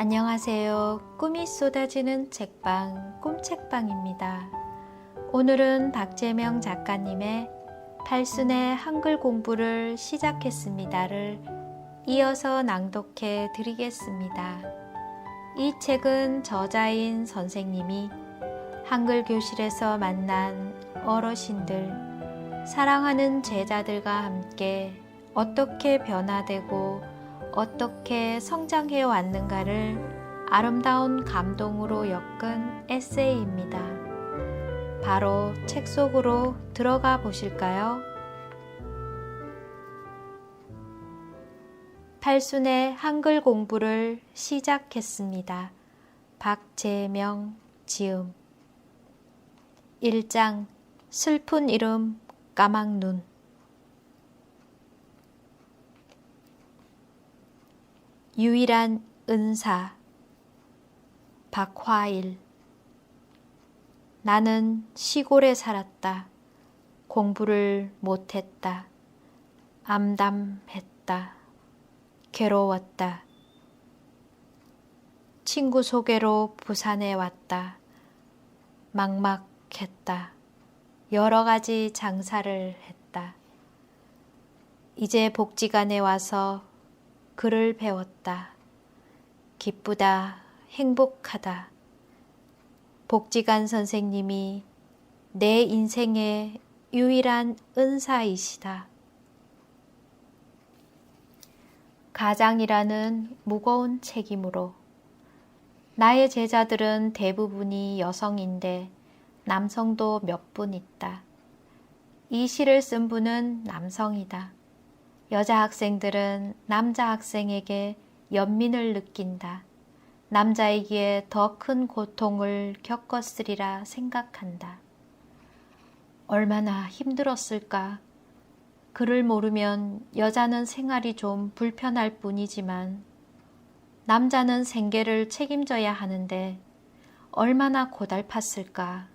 안녕하세요. 꿈이 쏟아지는 책방 꿈책방입니다. 오늘은 박재명 작가님의 팔순의 한글 공부를 시작했습니다를 이어서 낭독해 드리겠습니다. 이 책은 저자인 선생님이 한글 교실에서 만난 어르신들, 사랑하는 제자들과 함께 어떻게 변화되고 어떻게 성장해 왔는가를 아름다운 감동으로 엮은 에세이입니다. 바로 책 속으로 들어가 보실까요? 팔순의 한글 공부를 시작했습니다. 박재명 지음 1장 슬픈 이름 까막눈. 유일한 은사 박화일. 나는 시골에 살았다. 공부를 못했다. 암담했다. 괴로웠다. 친구 소개로 부산에 왔다. 막막했다. 여러 가지 장사를 했다. 이제 복지관에 와서 글을 배웠다. 기쁘다. 행복하다. 복지관 선생님이 내 인생의 유일한 은사이시다. 가장이라는 무거운 책임으로. 나의 제자들은 대부분이 여성인데 남성도 몇 분 있다. 이 시를 쓴 분은 남성이다. 여자 학생들은 남자 학생에게 연민을 느낀다. 남자이기에 더 큰 고통을 겪었으리라 생각한다. 얼마나 힘들었을까. 그를 모르면 여자는 생활이 좀 불편할 뿐이지만 남자는 생계를 책임져야 하는데 얼마나 고달팠을까.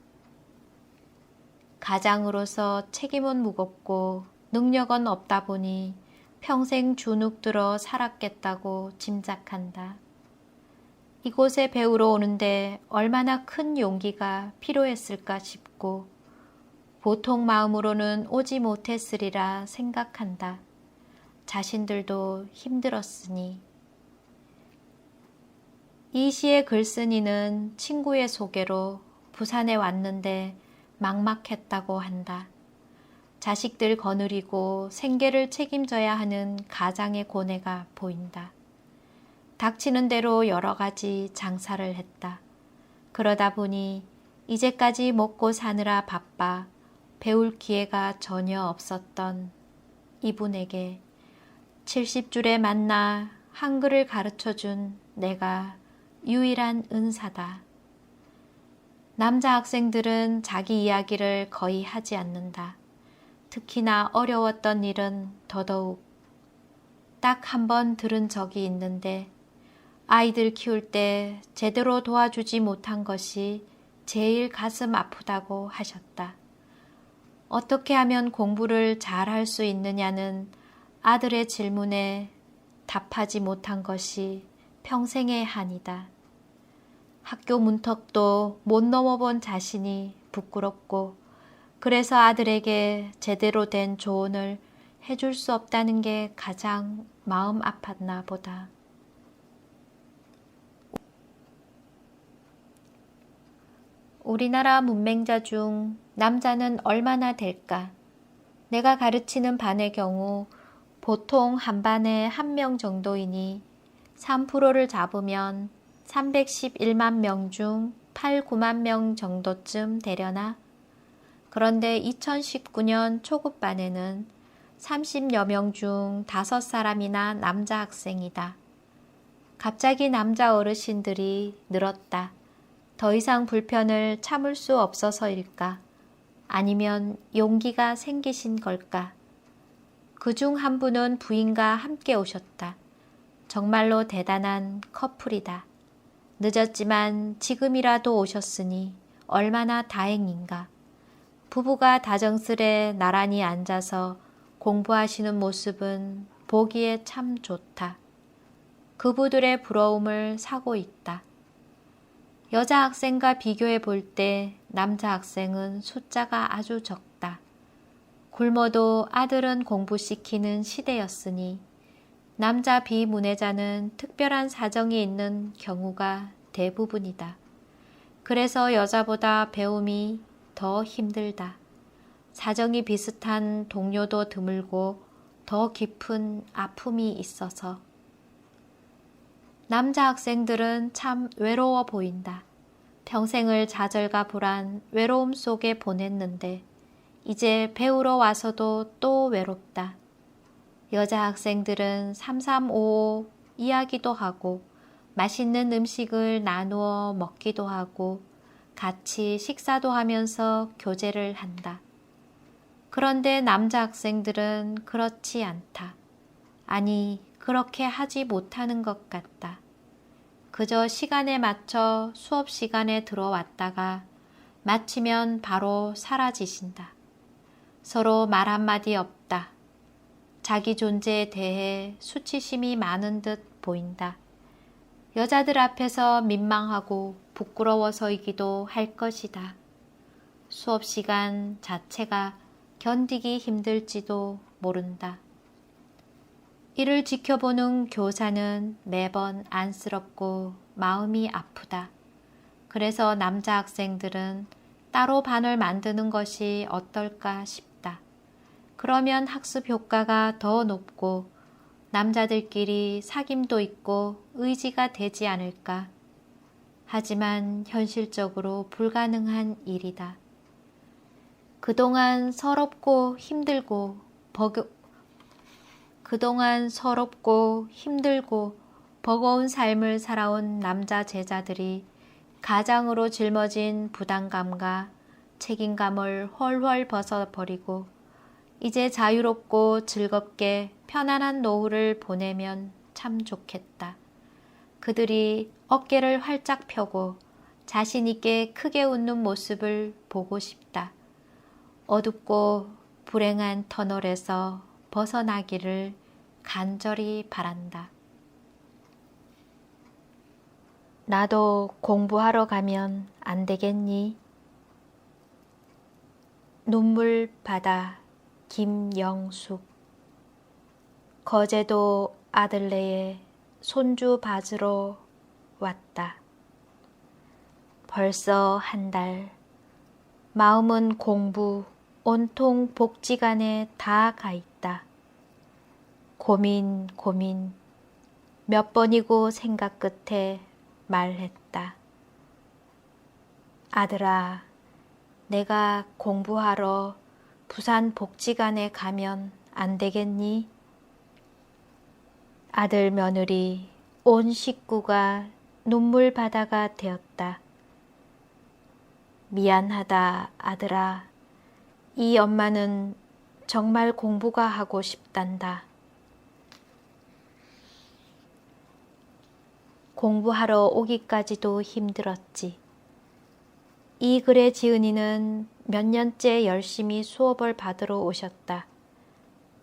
가장으로서 책임은 무겁고 능력은 없다 보니 평생 주눅들어 살았겠다고 짐작한다. 이곳에 배우러 오는데 얼마나 큰 용기가 필요했을까 싶고 보통 마음으로는 오지 못했으리라 생각한다. 자신들도 힘들었으니. 이 시의 글쓴이는 친구의 소개로 부산에 왔는데 막막했다고 한다. 자식들 거느리고 생계를 책임져야 하는 가장의 고뇌가 보인다. 닥치는 대로 여러 가지 장사를 했다. 그러다 보니 이제까지 먹고 사느라 바빠 배울 기회가 전혀 없었던 이분에게 70줄에 만나 한글을 가르쳐준 내가 유일한 은사다. 남자 학생들은 자기 이야기를 거의 하지 않는다. 특히나 어려웠던 일은 더더욱. 딱 한 번 들은 적이 있는데 아이들 키울 때 제대로 도와주지 못한 것이 제일 가슴 아프다고 하셨다. 어떻게 하면 공부를 잘할 수 있느냐는 아들의 질문에 답하지 못한 것이 평생의 한이다. 학교 문턱도 못 넘어본 자신이 부끄럽고 그래서 아들에게 제대로 된 조언을 해줄 수 없다는 게 가장 마음 아팠나 보다. 우리나라 문맹자 중 남자는 얼마나 될까? 내가 가르치는 반의 경우 보통 한 반에 1명 정도이니 3%를 잡으면 311만 명 중 8, 9만 명 정도쯤 되려나? 그런데 2019년 초급반에는 30여 명 중 5사람이나 남자 학생이다. 갑자기 남자 어르신들이 늘었다. 더 이상 불편을 참을 수 없어서일까? 아니면 용기가 생기신 걸까? 그중 한 분은 부인과 함께 오셨다. 정말로 대단한 커플이다. 늦었지만 지금이라도 오셨으니 얼마나 다행인가. 부부가 다정스레 나란히 앉아서 공부하시는 모습은 보기에 참 좋다. 그부들의 부러움을 사고 있다. 여자 학생과 비교해 볼 때 남자 학생은 숫자가 아주 적다. 굶어도 아들은 공부시키는 시대였으니 남자 비문해자는 특별한 사정이 있는 경우가 대부분이다. 그래서 여자보다 배움이 더 힘들다. 사정이 비슷한 동료도 드물고 더 깊은 아픔이 있어서. 남자 학생들은 참 외로워 보인다. 평생을 좌절과 불안, 외로움 속에 보냈는데 이제 배우러 와서도 또 외롭다. 여자 학생들은 3355 이야기도 하고 맛있는 음식을 나누어 먹기도 하고 같이 식사도 하면서 교제를 한다. 그런데 남자 학생들은 그렇지 않다. 아니, 그렇게 하지 못하는 것 같다. 그저 시간에 맞춰 수업 시간에 들어왔다가 마치면 바로 사라지신다. 서로 말 한마디 없다. 자기 존재에 대해 수치심이 많은 듯 보인다. 여자들 앞에서 민망하고 부끄러워서이기도 할 것이다. 수업 시간 자체가 견디기 힘들지도 모른다. 이를 지켜보는 교사는 매번 안쓰럽고 마음이 아프다. 그래서 남자 학생들은 따로 반을 만드는 것이 어떨까 싶다. 그러면 학습 효과가 더 높고 남자들끼리 사귐도 있고 의지가 되지 않을까. 하지만 현실적으로 불가능한 일이다. 그동안 서럽고 힘들고 버거운 삶을 살아온 남자 제자들이 가장으로 짊어진 부담감과 책임감을 헐헐 벗어버리고 이제 자유롭고 즐겁게 편안한 노후를 보내면 참 좋겠다. 그들이 어깨를 활짝 펴고 자신 있게 크게 웃는 모습을 보고 싶다. 어둡고 불행한 터널에서 벗어나기를 간절히 바란다. 나도 공부하러 가면 안 되겠니? 눈물바다 김영숙. 거제도 아들네에 손주 받으러 왔다. 벌써 한 달. 마음은 공부, 온통 복지관에 다 가 있다. 고민 몇 번이고 생각 끝에 말했다. 아들아, 내가 공부하러 부산 복지관에 가면 안 되겠니? 아들 며느리 온 식구가 눈물바다가 되었다. 미안하다 아들아. 이 엄마는 정말 공부가 하고 싶단다. 공부하러 오기까지도 힘들었지. 이 글의 지은이는 몇 년째 열심히 수업을 받으러 오셨다.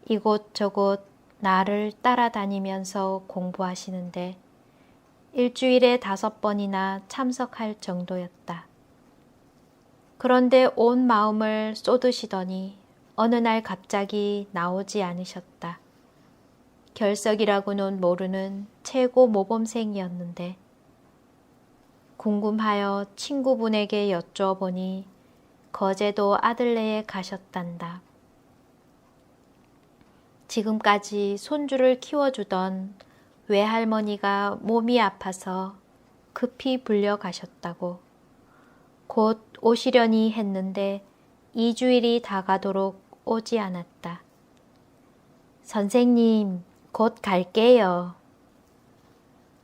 이곳저곳 나를 따라다니면서 공부하시는데 일주일에 5번이나 참석할 정도였다. 그런데 온 마음을 쏟으시더니 어느 날 갑자기 나오지 않으셨다. 결석이라고는 모르는 최고 모범생이었는데 궁금하여 친구분에게 여쭤보니 거제도 아들네에 가셨단다. 지금까지 손주를 키워주던 외할머니가 몸이 아파서 급히 불려가셨다고. 곧 오시려니 했는데 2주일이 다 가도록 오지 않았다. 선생님, 곧 갈게요.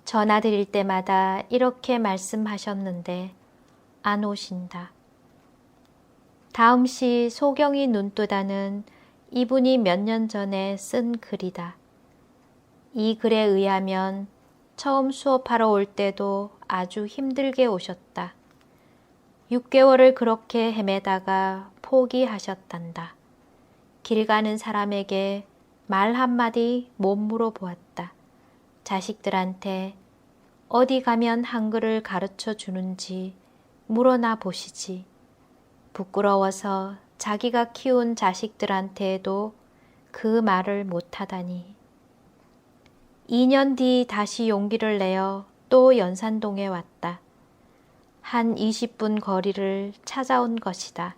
전화 드릴 때마다 이렇게 말씀하셨는데 안 오신다. 다음 시 소경이 눈뜨다는 이분이 몇 년 전에 쓴 글이다. 이 글에 의하면 처음 수업하러 올 때도 아주 힘들게 오셨다. 6개월을 그렇게 헤매다가 포기하셨단다. 길 가는 사람에게 말 한마디 못 물어보았다. 자식들한테 어디 가면 한글을 가르쳐 주는지 물어나 보시지. 부끄러워서 자기가 키운 자식들한테도 그 말을 못하다니. 2년 뒤 다시 용기를 내어 또 연산동에 왔다. 한 20분 거리를 찾아온 것이다.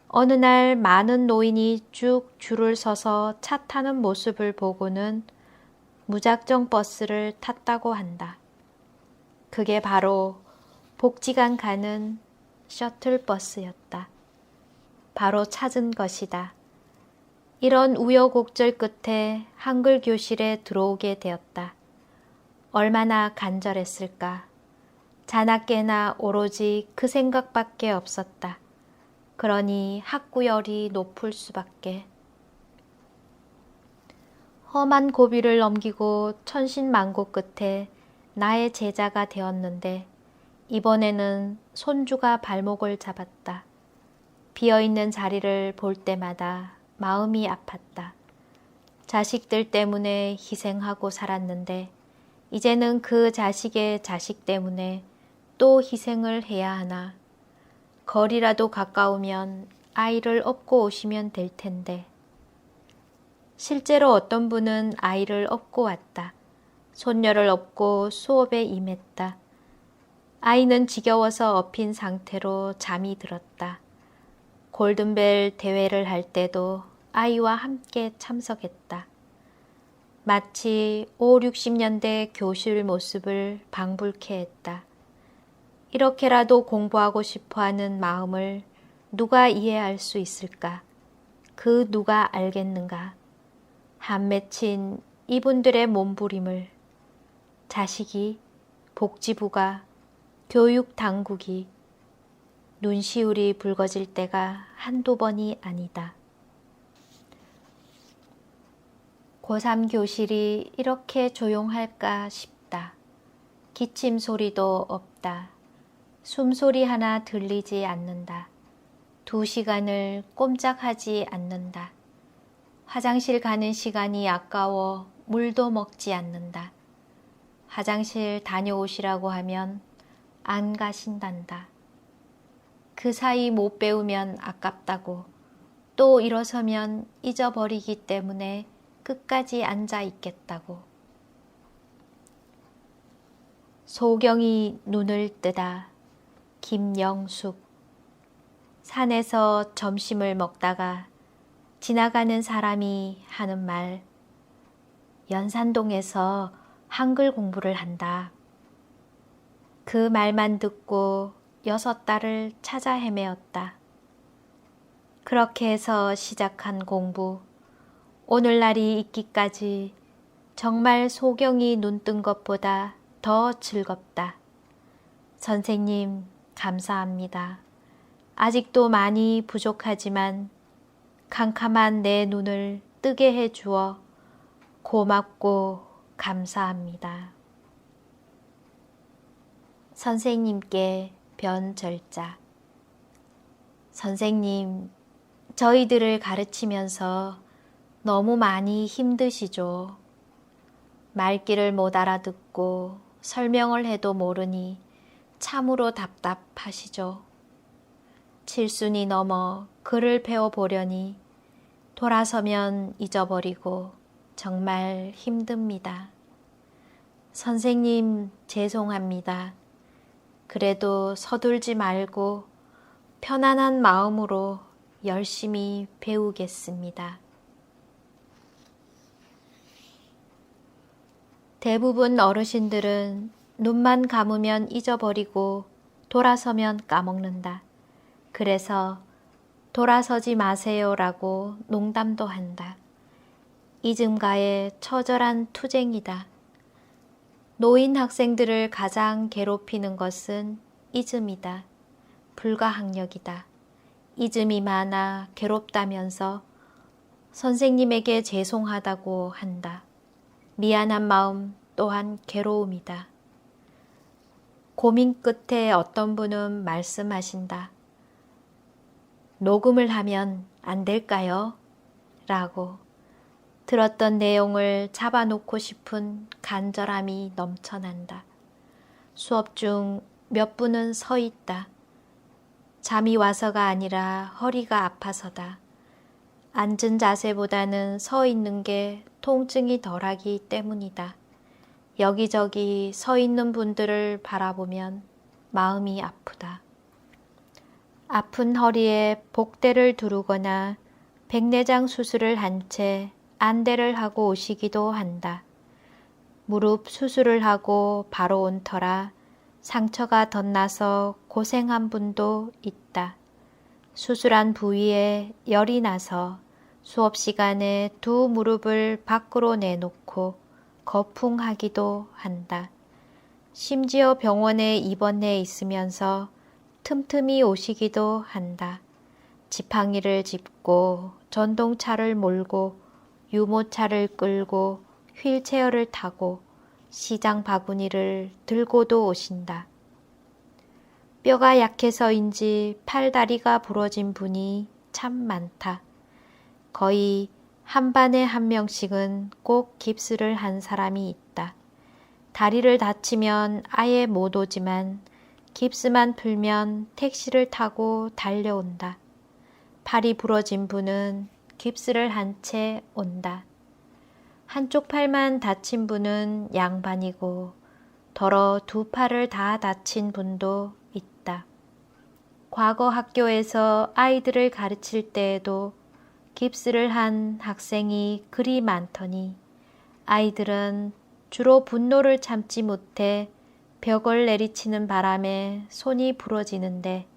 어느 날 많은 노인이 쭉 줄을 서서 차 타는 모습을 보고는 무작정 버스를 탔다고 한다. 그게 바로 복지관 가는 셔틀버스였다. 바로 찾은 것이다. 이런 우여곡절 끝에 한글 교실에 들어오게 되었다. 얼마나 간절했을까. 자나깨나 오로지 그 생각밖에 없었다. 그러니 학구열이 높을 수밖에. 험한 고비를 넘기고 천신만고 끝에 나의 제자가 되었는데 이번에는 손주가 발목을 잡았다. 비어있는 자리를 볼 때마다 마음이 아팠다. 자식들 때문에 희생하고 살았는데 이제는 그 자식의 자식 때문에 또 희생을 해야 하나. 거리라도 가까우면 아이를 업고 오시면 될 텐데. 실제로 어떤 분은 아이를 업고 왔다. 손녀를 업고 수업에 임했다. 아이는 지겨워서 엎인 상태로 잠이 들었다. 골든벨 대회를 할 때도 아이와 함께 참석했다. 마치 5, 60년대 교실 모습을 방불케 했다. 이렇게라도 공부하고 싶어하는 마음을 누가 이해할 수 있을까? 그 누가 알겠는가? 한 맺힌 이분들의 몸부림을 자식이, 복지부가, 교육당국이 눈시울이 붉어질 때가 한두 번이 아니다. 고3 교실이 이렇게 조용할까 싶다. 기침 소리도 없다. 숨소리 하나 들리지 않는다. 2시간을 꼼짝하지 않는다. 화장실 가는 시간이 아까워 물도 먹지 않는다. 화장실 다녀오시라고 하면 안 가신단다. 그 사이 못 배우면 아깝다고, 또 일어서면 잊어버리기 때문에 끝까지 앉아 있겠다고. 소경이 눈을 뜨다. 김영숙. 산에서 점심을 먹다가 지나가는 사람이 하는 말. 연산동에서 한글 공부를 한다. 그 말만 듣고 6달을 찾아 헤매었다. 그렇게 해서 시작한 공부. 오늘날이 있기까지 정말 소경이 눈뜬 것보다 더 즐겁다. 선생님, 감사합니다. 아직도 많이 부족하지만 캄캄한 내 눈을 뜨게 해주어 고맙고 감사합니다. 선생님께 변절자. 선생님, 저희들을 가르치면서 너무 많이 힘드시죠. 말귀를 못 알아듣고 설명을 해도 모르니 참으로 답답하시죠. 7순이 넘어 글을 배워보려니 돌아서면 잊어버리고 정말 힘듭니다. 선생님, 죄송합니다. 그래도 서둘지 말고 편안한 마음으로 열심히 배우겠습니다. 대부분 어르신들은 눈만 감으면 잊어버리고 돌아서면 까먹는다. 그래서 돌아서지 마세요라고 농담도 한다. 잊음가의 처절한 투쟁이다. 노인 학생들을 가장 괴롭히는 것은 잊음이다. 불가항력이다. 잊음이 많아 괴롭다면서 선생님에게 죄송하다고 한다. 미안한 마음 또한 괴로움이다. 고민 끝에 어떤 분은 말씀하신다. 녹음을 하면 안 될까요? 라고. 들었던 내용을 잡아놓고 싶은 간절함이 넘쳐난다. 수업 중 몇 분은 서 있다. 잠이 와서가 아니라 허리가 아파서다. 앉은 자세보다는 서 있는 게 통증이 덜하기 때문이다. 여기저기 서 있는 분들을 바라보면 마음이 아프다. 아픈 허리에 복대를 두르거나 백내장 수술을 한 채 안대를 하고 오시기도 한다. 무릎 수술을 하고 바로 온 터라 상처가 덧나서 고생한 분도 있다. 수술한 부위에 열이 나서 수업 시간에 두 무릎을 밖으로 내놓고 거풍하기도 한다. 심지어 병원에 입원해 있으면서 틈틈이 오시기도 한다. 지팡이를 짚고 전동차를 몰고 유모차를 끌고 휠체어를 타고 시장 바구니를 들고도 오신다. 뼈가 약해서인지 팔다리가 부러진 분이 참 많다. 거의 한 반에 한 명씩은 꼭 깁스를 한 사람이 있다. 다리를 다치면 아예 못 오지만 깁스만 풀면 택시를 타고 달려온다. 팔이 부러진 분은 깁스를 한 채 온다. 한쪽 팔만 다친 분은 양반이고 더러 두 팔을 다 다친 분도 있다. 과거 학교에서 아이들을 가르칠 때에도 깁스를 한 학생이 그리 많더니 아이들은 주로 분노를 참지 못해 벽을 내리치는 바람에 손이 부러지는데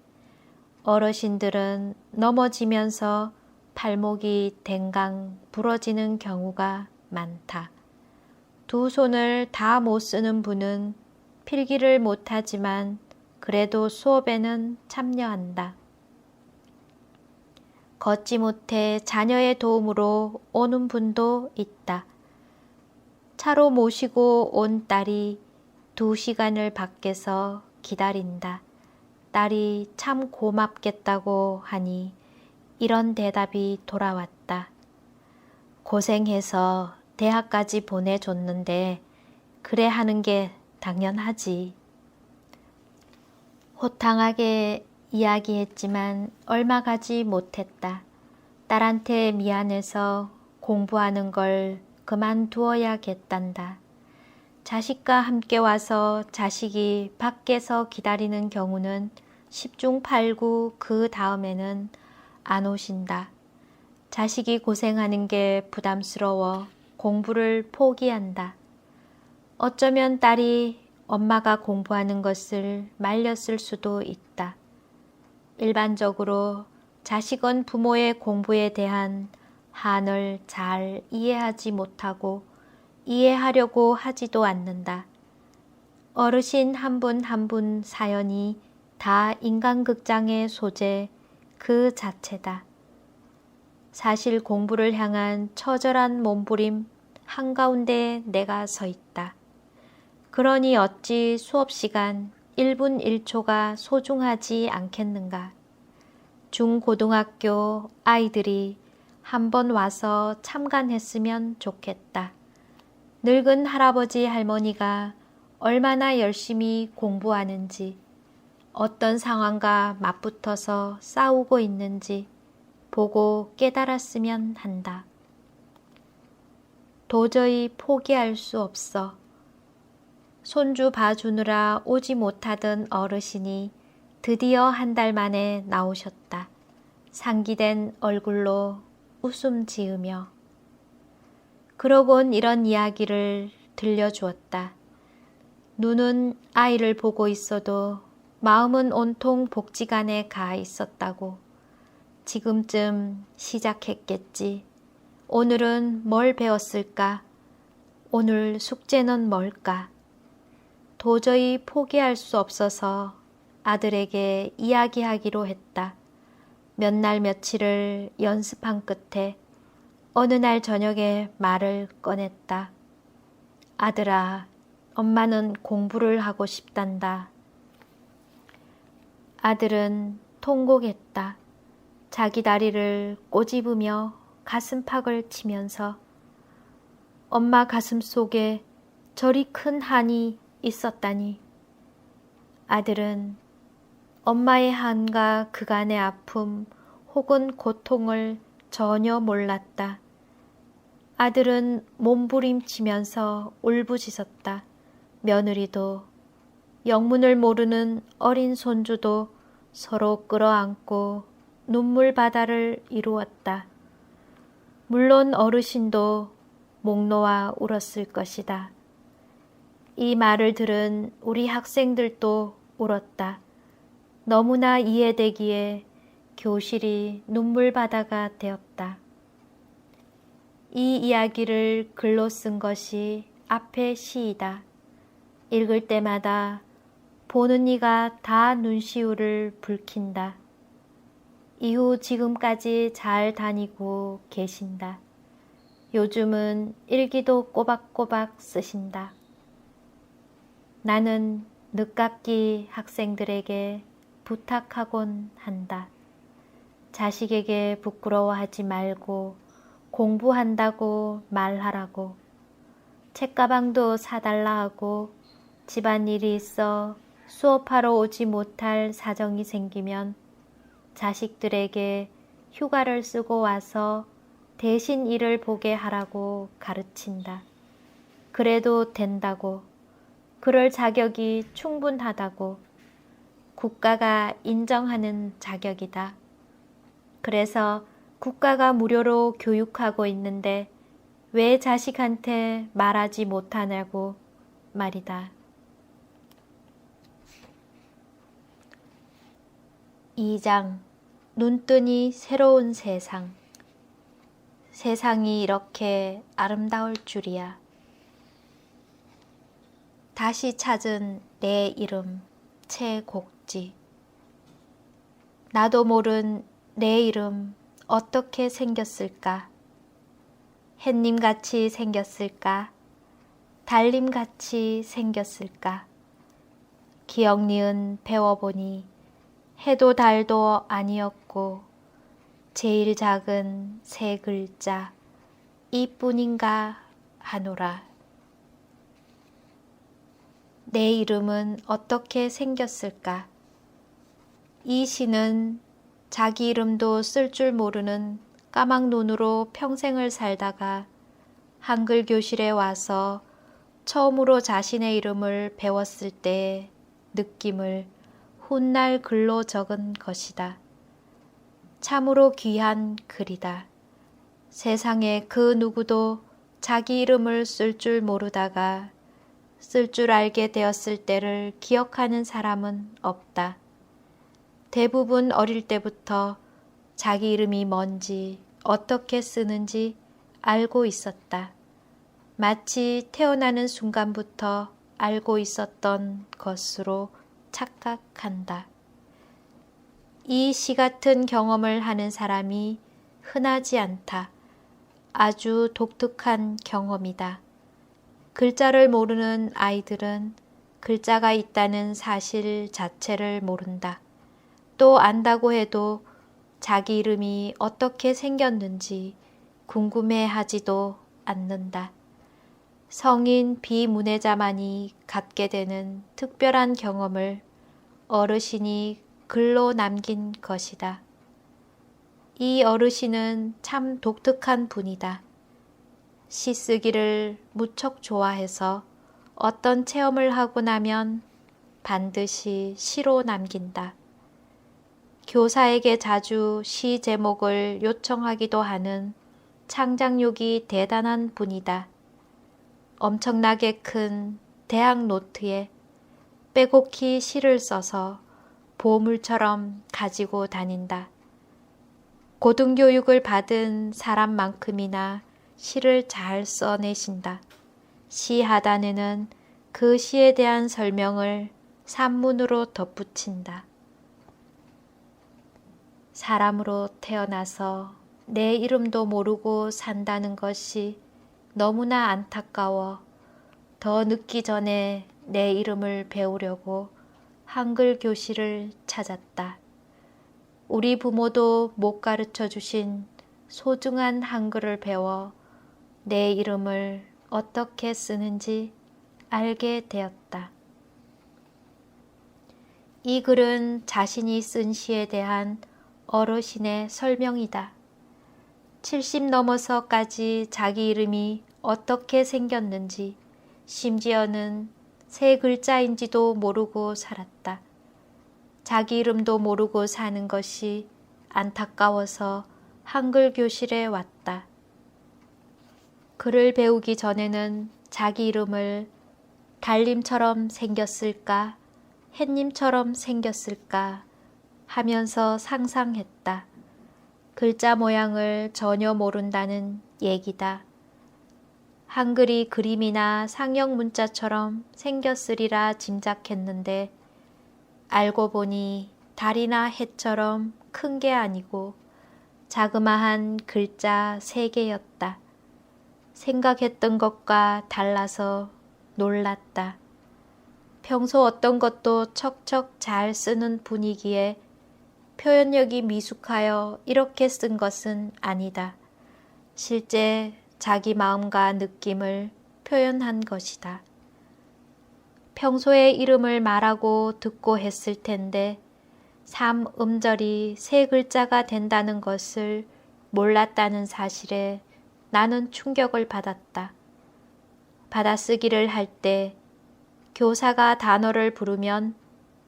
어르신들은 넘어지면서 발목이 댕강 부러지는 경우가 많다. 두 손을 다 못 쓰는 분은 필기를 못하지만 그래도 수업에는 참여한다. 걷지 못해 자녀의 도움으로 오는 분도 있다. 차로 모시고 온 딸이 2시간을 밖에서 기다린다. 딸이 참 고맙겠다고 하니 이런 대답이 돌아왔다. 고생해서 대학까지 보내줬는데 그래 하는 게 당연하지. 호탕하게 이야기했지만 얼마 가지 못했다. 딸한테 미안해서 공부하는 걸 그만두어야겠단다. 자식과 함께 와서 자식이 밖에서 기다리는 경우는 10중 8구 그 다음에는 안 오신다. 자식이 고생하는 게 부담스러워 공부를 포기한다. 어쩌면 딸이 엄마가 공부하는 것을 말렸을 수도 있다. 일반적으로 자식은 부모의 공부에 대한 한을 잘 이해하지 못하고 이해하려고 하지도 않는다. 어르신 한 분 한 분 사연이 다 인간극장의 소재 그 자체다. 사실 공부를 향한 처절한 몸부림 한가운데 내가 서 있다. 그러니 어찌 수업시간 1분 1초가 소중하지 않겠는가. 중고등학교 아이들이 한번 와서 참관했으면 좋겠다. 늙은 할아버지 할머니가 얼마나 열심히 공부하는지, 어떤 상황과 맞붙어서 싸우고 있는지 보고 깨달았으면 한다. 도저히 포기할 수 없어. 손주 봐주느라 오지 못하던 어르신이 드디어 한 달 만에 나오셨다. 상기된 얼굴로 웃음 지으며. 그러곤 이런 이야기를 들려주었다. 눈은 아이를 보고 있어도 마음은 온통 복지관에 가 있었다고. 지금쯤 시작했겠지. 오늘은 뭘 배웠을까? 오늘 숙제는 뭘까? 도저히 포기할 수 없어서 아들에게 이야기하기로 했다. 몇 날 며칠을 연습한 끝에 어느 날 저녁에 말을 꺼냈다. 아들아, 엄마는 공부를 하고 싶단다. 아들은 통곡했다. 자기 다리를 꼬집으며 가슴팍을 치면서 엄마 가슴 속에 저리 큰 한이 있었다니. 아들은 엄마의 한과 그간의 아픔 혹은 고통을 전혀 몰랐다. 아들은 몸부림치면서 울부짖었다. 며느리도 영문을 모르는 어린 손주도 서로 끌어안고 눈물 바다를 이루었다. 물론 어르신도 목 놓아 울었을 것이다. 이 말을 들은 우리 학생들도 울었다. 너무나 이해되기에 교실이 눈물바다가 되었다. 이 이야기를 글로 쓴 것이 앞의 시이다. 읽을 때마다 보는 이가 다 눈시울을 붉힌다. 이후 지금까지 잘 다니고 계신다. 요즘은 일기도 꼬박꼬박 쓰신다. 나는 늦깎이 학생들에게 부탁하곤 한다. 자식에게 부끄러워하지 말고 공부한다고 말하라고. 책가방도 사달라 하고 집안일이 있어 수업하러 오지 못할 사정이 생기면 자식들에게 휴가를 쓰고 와서 대신 일을 보게 하라고 가르친다. 그래도 된다고. 그럴 자격이 충분하다고. 국가가 인정하는 자격이다. 그래서 국가가 무료로 교육하고 있는데 왜 자식한테 말하지 못하냐고 말이다. 2장 눈뜨니 새로운 세상. 세상이 이렇게 아름다울 줄이야. 다시 찾은 내 이름 최곡지. 나도 모른 내 이름 어떻게 생겼을까? 햇님같이 생겼을까? 달님같이 생겼을까? 기억 니은 배워보니 해도 달도 아니었고 제일 작은 세 글자 이뿐인가 하노라. 내 이름은 어떻게 생겼을까? 이 시는 자기 이름도 쓸 줄 모르는 까막 눈으로 평생을 살다가 한글 교실에 와서 처음으로 자신의 이름을 배웠을 때의 느낌을 훗날 글로 적은 것이다. 참으로 귀한 글이다. 세상에 그 누구도 자기 이름을 쓸 줄 모르다가 쓸 줄 알게 되었을 때를 기억하는 사람은 없다. 대부분 어릴 때부터 자기 이름이 뭔지 어떻게 쓰는지 알고 있었다. 마치 태어나는 순간부터 알고 있었던 것으로 착각한다. 이 시 같은 경험을 하는 사람이 흔하지 않다. 아주 독특한 경험이다. 글자를 모르는 아이들은 글자가 있다는 사실 자체를 모른다. 또 안다고 해도 자기 이름이 어떻게 생겼는지 궁금해하지도 않는다. 성인 비문해자만이 갖게 되는 특별한 경험을 어르신이 글로 남긴 것이다. 이 어르신은 참 독특한 분이다. 시 쓰기를 무척 좋아해서 어떤 체험을 하고 나면 반드시 시로 남긴다. 교사에게 자주 시 제목을 요청하기도 하는 창작욕이 대단한 분이다. 엄청나게 큰 대학 노트에 빼곡히 시를 써서 보물처럼 가지고 다닌다. 고등교육을 받은 사람만큼이나 시를 잘 써내신다. 시 하단에는 그 시에 대한 설명을 산문으로 덧붙인다. 사람으로 태어나서 내 이름도 모르고 산다는 것이 너무나 안타까워 더 늦기 전에 내 이름을 배우려고 한글 교실을 찾았다. 우리 부모도 못 가르쳐 주신 소중한 한글을 배워 내 이름을 어떻게 쓰는지 알게 되었다. 이 글은 자신이 쓴 시에 대한 어르신의 설명이다. 70 넘어서까지 자기 이름이 어떻게 생겼는지, 심지어는 세 글자인지도 모르고 살았다. 자기 이름도 모르고 사는 것이 안타까워서 한글 교실에 왔다. 글을 배우기 전에는 자기 이름을 달님처럼 생겼을까, 햇님처럼 생겼을까 하면서 상상했다. 글자 모양을 전혀 모른다는 얘기다. 한글이 그림이나 상형 문자처럼 생겼으리라 짐작했는데 알고 보니 달이나 해처럼 큰 게 아니고 자그마한 글자 3개였다. 생각했던 것과 달라서 놀랐다. 평소 어떤 것도 척척 잘 쓰는 분이기에 표현력이 미숙하여 이렇게 쓴 것은 아니다. 실제 자기 마음과 느낌을 표현한 것이다. 평소에 이름을 말하고 듣고 했을 텐데 3음절이 3글자가 된다는 것을 몰랐다는 사실에 나는 충격을 받았다. 받아쓰기를 할 때 교사가 단어를 부르면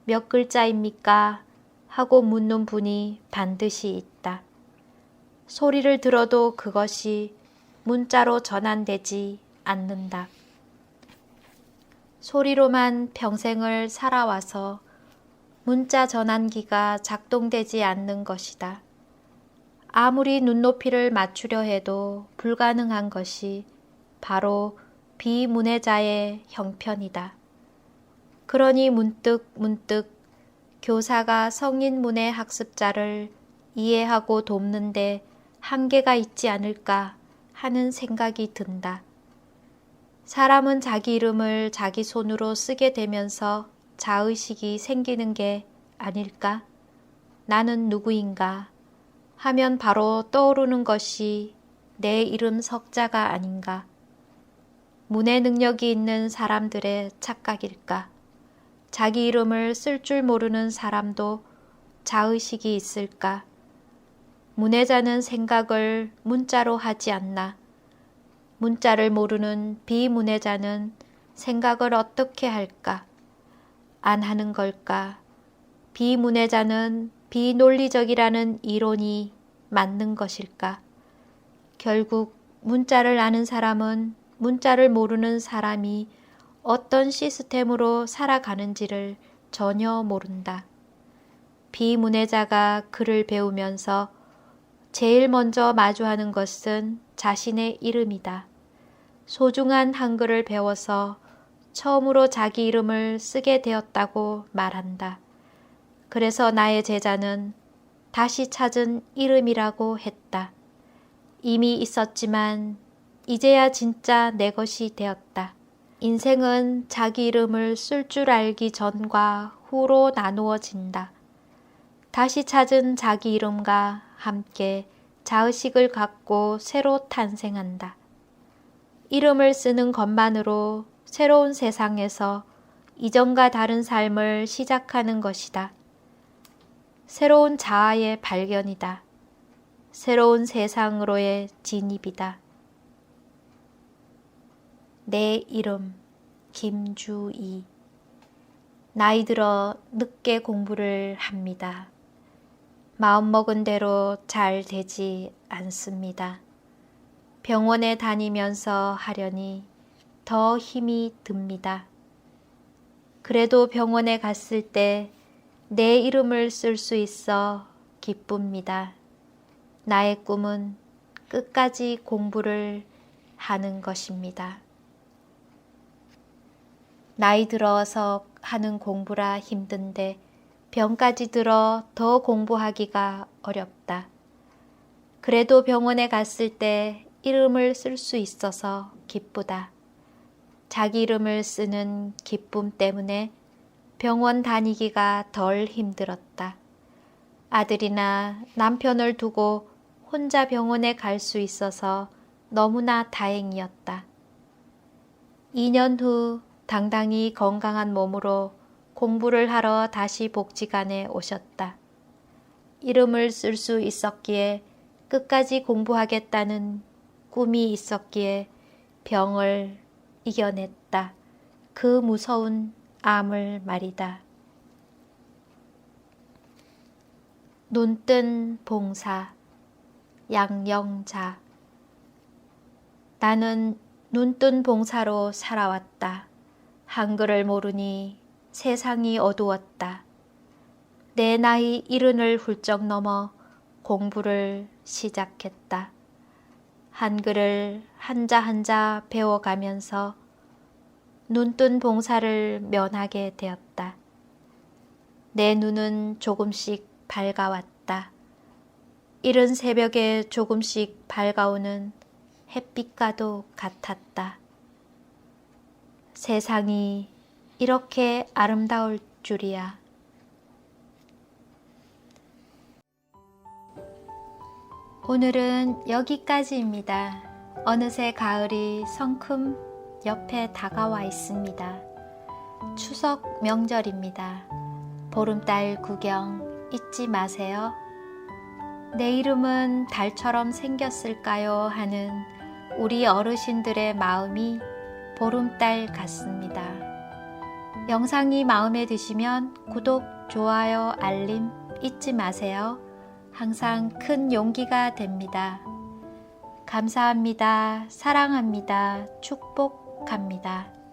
몇 글자입니까? 하고 묻는 분이 반드시 있다. 소리를 들어도 그것이 문자로 전환되지 않는다. 소리로만 평생을 살아와서 문자 전환기가 작동되지 않는 것이다. 아무리 눈높이를 맞추려 해도 불가능한 것이 바로 비문해자의 형편이다. 그러니 문득 교사가 성인문해 학습자를 이해하고 돕는데 한계가 있지 않을까 하는 생각이 든다. 사람은 자기 이름을 자기 손으로 쓰게 되면서 자의식이 생기는 게 아닐까? 나는 누구인가? 하면 바로 떠오르는 것이 내 이름 석자가 아닌가? 문해 능력이 있는 사람들의 착각일까? 자기 이름을 쓸 줄 모르는 사람도 자의식이 있을까? 문해자는 생각을 문자로 하지 않나? 문자를 모르는 비문해자는 생각을 어떻게 할까? 안 하는 걸까? 비문해자는 비논리적이라는 이론이 맞는 것일까? 결국 문자를 아는 사람은 문자를 모르는 사람이 어떤 시스템으로 살아가는지를 전혀 모른다. 비문해자가 글을 배우면서 제일 먼저 마주하는 것은 자신의 이름이다. 소중한 한글을 배워서 처음으로 자기 이름을 쓰게 되었다고 말한다. 그래서 나의 제자는 다시 찾은 이름이라고 했다. 이미 있었지만 이제야 진짜 내 것이 되었다. 인생은 자기 이름을 쓸 줄 알기 전과 후로 나누어진다. 다시 찾은 자기 이름과 함께 자의식을 갖고 새로 탄생한다. 이름을 쓰는 것만으로 새로운 세상에서 이전과 다른 삶을 시작하는 것이다. 새로운 자아의 발견이다. 새로운 세상으로의 진입이다. 내 이름 김주희. 나이 들어 늦게 공부를 합니다. 마음먹은 대로 잘 되지 않습니다. 병원에 다니면서 하려니 더 힘이 듭니다. 그래도 병원에 갔을 때 내 이름을 쓸 수 있어 기쁩니다. 나의 꿈은 끝까지 공부를 하는 것입니다. 나이 들어서 하는 공부라 힘든데 병까지 들어 더 공부하기가 어렵다. 그래도 병원에 갔을 때 이름을 쓸 수 있어서 기쁘다. 자기 이름을 쓰는 기쁨 때문에 병원 다니기가 덜 힘들었다. 아들이나 남편을 두고 혼자 병원에 갈 수 있어서 너무나 다행이었다. 2년 후 당당히 건강한 몸으로 공부를 하러 다시 복지관에 오셨다. 이름을 쓸 수 있었기에 끝까지 공부하겠다는 꿈이 있었기에 병을 이겨냈다. 그 무서운 암을 말이다. 눈뜬 봉사, 양영자. 나는 눈뜬 봉사로 살아왔다. 한글을 모르니 세상이 어두웠다. 내 나이 70을 훌쩍 넘어 공부를 시작했다. 한글을 한자 한자 배워가면서 눈뜬 봉사를 면하게 되었다. 내 눈은 조금씩 밝아왔다. 이른 새벽에 조금씩 밝아오는 햇빛과도 같았다. 세상이 이렇게 아름다울 줄이야. 오늘은 여기까지입니다. 어느새 가을이 성큼 옆에 다가와 있습니다. 추석 명절입니다. 보름달 구경 잊지 마세요. 내 이름은 달처럼 생겼을까요? 하는 우리 어르신들의 마음이 보름달 같습니다. 영상이 마음에 드시면 구독, 좋아요, 알림 잊지 마세요. 항상 큰 용기가 됩니다. 감사합니다. 사랑합니다. 축복합니다.